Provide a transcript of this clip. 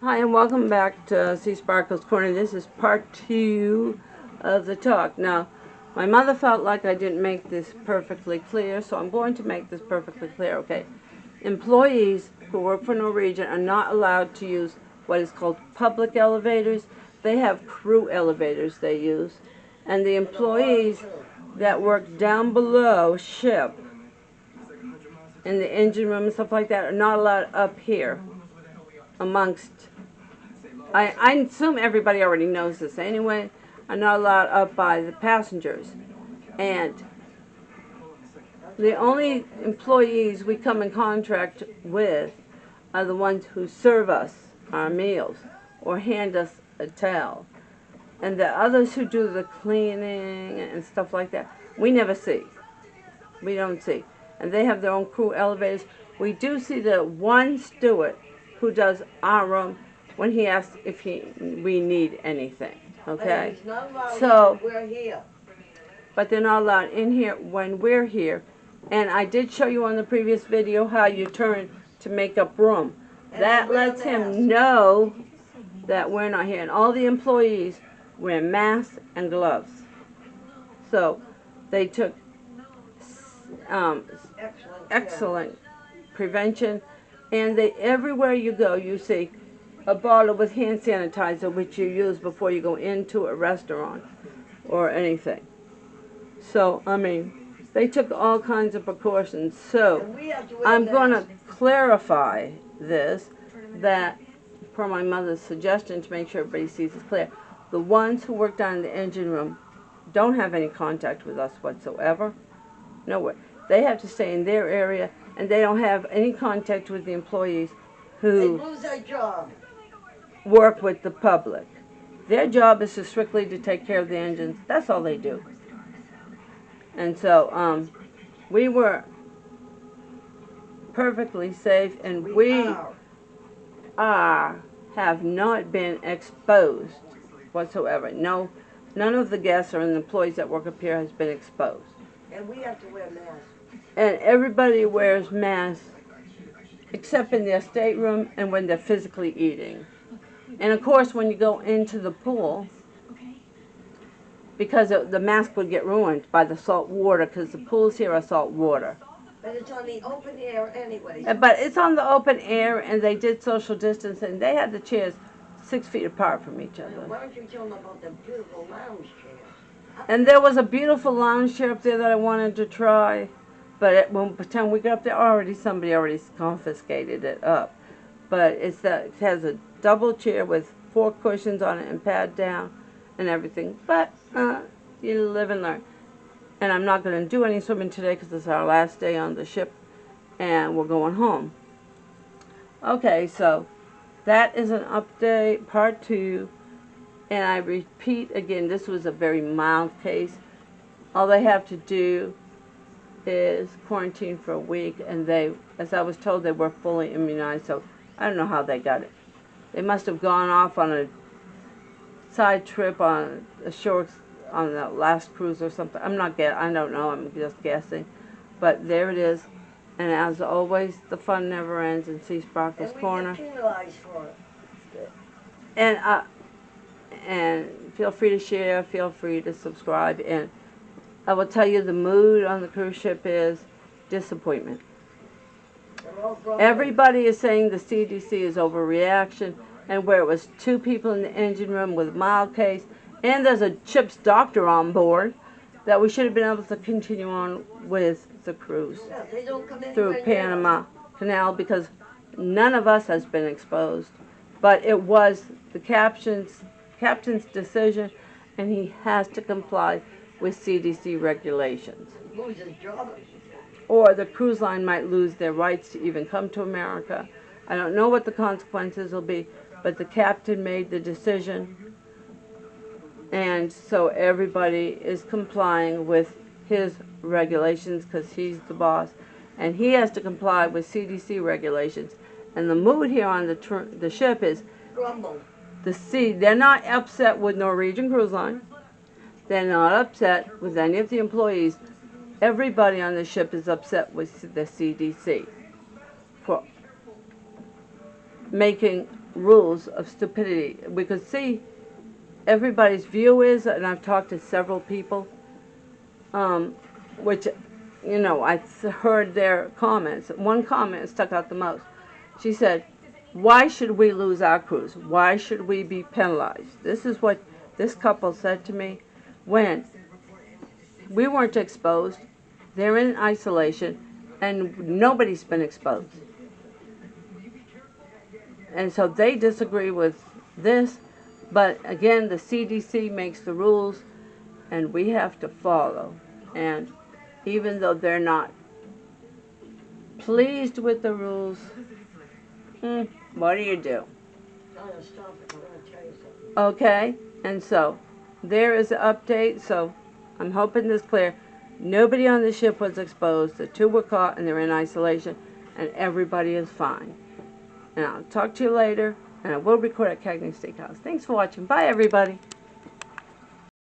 Hi, and welcome back to Seasparkles Corner. This is part 2 of the talk. Now, my mother felt like I didn't make this perfectly clear, so I'm going to make this perfectly clear, okay? Employees who work for Norwegian are not allowed to use what is called public elevators. They have crew elevators they use. And the employees that work down below ship, in the engine room and stuff like that, are not allowed up here amongst, I assume everybody already knows this anyway, are not allowed up by the passengers. And the only employees we come in contact with are the ones who serve us our meals or hand us a towel. And the others who do the cleaning and stuff like that, we never see. We don't see. And they have their own crew elevators. We do see the one steward who does our room when he asks if we need anything, okay? So, we're here. but they're not allowed in here when we're here. And I did show you on the previous video how you turn to make up room. That lets him know that we're not here. And all the employees wear masks and gloves. So they took excellent prevention, and everywhere you go you see a bottle with hand sanitizer which you use before you go into a restaurant or anything. So I mean, they took all kinds of precautions. So I'm going to clarify this, that per my mother's suggestion, to make sure everybody sees it clear, the ones who work down in the engine room don't have any contact with us whatsoever. Nowhere. They have to stay in their area, and they don't have any contact with the employees who lose their job. Work with the public. Their job is strictly to take care of the engines. That's all they do. And so we were perfectly safe, and we have not been exposed whatsoever. No, none of the guests or the employees that work up here has been exposed. And we have to wear masks. And everybody wears masks except in their stateroom and when they're physically eating. And of course, when you go into the pool, because the mask would get ruined by the salt water, because the pools here are salt water. But it's on the open air anyway. But it's on the open air, and they did social distancing. They had the chairs 6 feet apart from each other. Why don't you tell them about the beautiful lounge chair? And there was a beautiful lounge chair up there that I wanted to try, but by the time we got up there, somebody already confiscated it up. But it has a double chair with 4 cushions on it and pad down and everything. But you live and learn. And I'm not going to do any swimming today because it's our last day on the ship, and we're going home. Okay, so that is an update, part 2. And I repeat again, this was a very mild case. All they have to do is quarantine for a week, and they, as I was told, they were fully immunized. So I don't know how they got it. They must have gone off on a side trip on a shore on the last cruise or something. I don't know. I'm just guessing. But there it is. And as always, the fun never ends in Seasparkles Corner. And we get penalized for it. And feel free to share, feel free to subscribe, and I will tell you the mood on the cruise ship is disappointment. Everybody is saying the CDC is overreaction, and where it was 2 people in the engine room with a mild case, and there's a ship's doctor on board, that we should have been able to continue on with the cruise through Panama Canal, because none of us has been exposed. But it was the captain's decision, and he has to comply with CDC regulations. Lose his job. Or the cruise line might lose their rights to even come to America. I don't know what the consequences will be, but the captain made the decision, and so everybody is complying with his regulations because he's the boss, and he has to comply with CDC regulations. And the mood here on the ship is Grumble. they're not upset with Norwegian Cruise Line. They're not upset with any of the employees. Everybody on the ship is upset with the CDC for making rules of stupidity. We could see everybody's view is, and I've talked to several people, which, you know, I heard their comments. One comment stuck out the most. She said, why should we lose our cruise? Why should we be penalized? This is what this couple said to me when we weren't exposed. They're in isolation, and nobody's been exposed. And so they disagree with this, but again, the CDC makes the rules, and we have to follow. And even though they're not pleased with the rules, what do you do? Stop it. I'm going to tell you something. Okay, and so there is an update. So I'm hoping this is clear. Nobody on the ship was exposed. The two were caught, and they're in isolation, and everybody is fine. And I'll talk to you later, and I will record at Cagney Steakhouse. Thanks for watching. Bye, everybody.